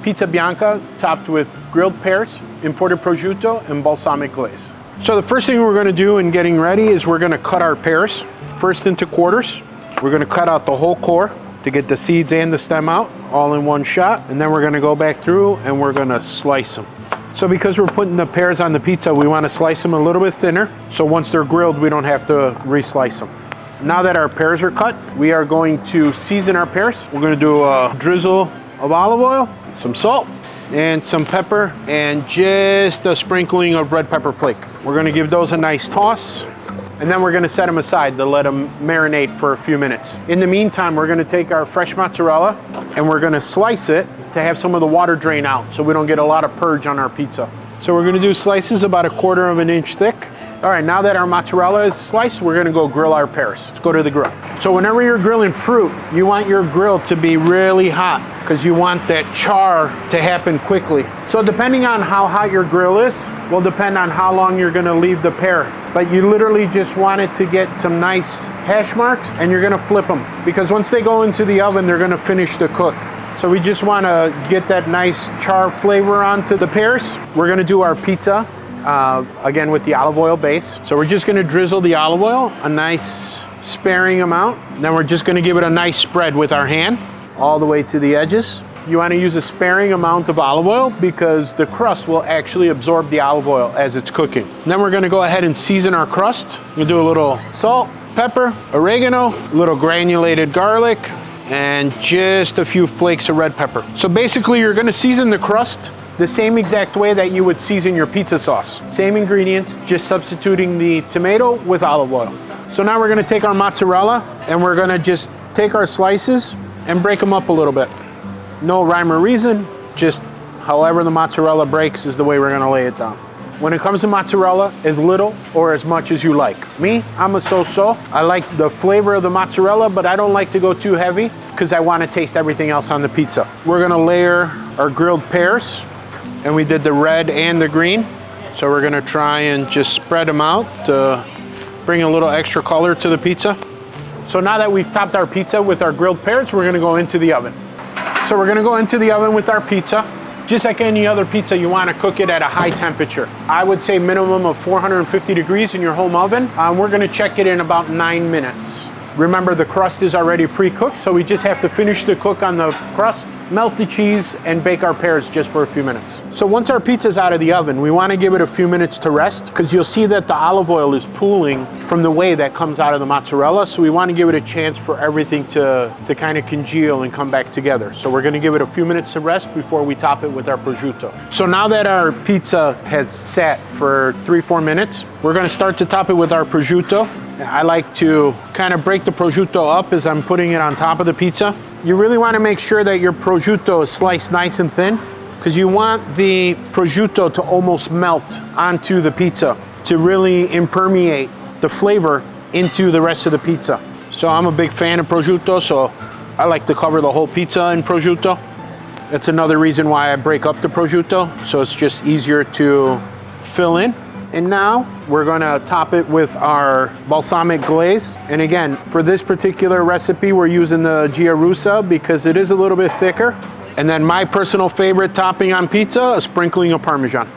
pizza Bianca topped with grilled pears, imported prosciutto, and balsamic glaze. So the first thing we're gonna do in getting ready is we're gonna cut our pears, first into quarters. We're gonna cut out the whole core to get the seeds and the stem out all in one shot. And then we're gonna go back through and we're gonna slice them. So because we're putting the pears on the pizza, we wanna slice them a little bit thinner. So once they're grilled, we don't have to re-slice them. Now that our pears are cut, we are going to season our pears. We're gonna do a drizzle of olive oil, some salt, and some pepper, and just a sprinkling of red pepper flake. We're gonna give those a nice toss, and then we're gonna set them aside to let them marinate for a few minutes. In the meantime, we're gonna take our fresh mozzarella and we're gonna slice it to have some of the water drain out so we don't get a lot of purge on our pizza. So we're gonna do slices about 1/4 of an inch thick. All right, now that our mozzarella is sliced, we're gonna go grill our pears. Let's go to the grill. So whenever you're grilling fruit, you want your grill to be really hot because you want that char to happen quickly. So depending on how hot your grill is, will depend on how long you're gonna leave the pear. But you literally just want it to get some nice hash marks, and you're gonna flip them because once they go into the oven, they're gonna finish to cook. So we just wanna get that nice char flavor onto the pears. We're gonna do our pizza. Again with the olive oil base. So we're just gonna drizzle the olive oil, a nice sparing amount. And then we're just gonna give it a nice spread with our hand all the way to the edges. You wanna use a sparing amount of olive oil because the crust will actually absorb the olive oil as it's cooking. And then we're gonna go ahead and season our crust. We'll do a little salt, pepper, oregano, a little granulated garlic, and just a few flakes of red pepper. So basically you're gonna season the crust the same exact way that you would season your pizza sauce. Same ingredients, just substituting the tomato with olive oil. So now we're gonna take our mozzarella and we're gonna just take our slices and break them up a little bit. No rhyme or reason, just however the mozzarella breaks is the way we're gonna lay it down. When it comes to mozzarella, as little or as much as you like. Me, I'm a so-so. I like the flavor of the mozzarella, but I don't like to go too heavy because I wanna taste everything else on the pizza. We're gonna layer our grilled pears, and we did the red and the green. So we're gonna try and just spread them out to bring a little extra color to the pizza. So now that we've topped our pizza with our grilled pears, we're gonna go into the oven. So we're gonna go into the oven with our pizza. Just like any other pizza, you wanna cook it at a high temperature. I would say minimum of 450 degrees in your home oven. We're gonna check it in about 9 minutes. Remember, the crust is already pre-cooked, so we just have to finish the cook on the crust, melt the cheese, and bake our pears just for a few minutes. So once our pizza's out of the oven, we want to give it a few minutes to rest because you'll see that the olive oil is pooling from the whey that comes out of the mozzarella, so we want to give it a chance for everything to kind of congeal and come back together. So we're going to give it a few minutes to rest before we top it with our prosciutto. So now that our pizza has sat for 3-4 minutes, we're going to start to top it with our prosciutto. I like to kind of break the prosciutto up as I'm putting it on top of the pizza. You really want to make sure that your prosciutto is sliced nice and thin because you want the prosciutto to almost melt onto the pizza to really impermeate the flavor into the rest of the pizza. So I'm a big fan of prosciutto, so I like to cover the whole pizza in prosciutto. That's another reason why I break up the prosciutto, so it's just easier to fill in. And now we're gonna top it with our balsamic glaze. And again, for this particular recipe, we're using the Giarusa because it is a little bit thicker. And then my personal favorite topping on pizza, a sprinkling of Parmesan.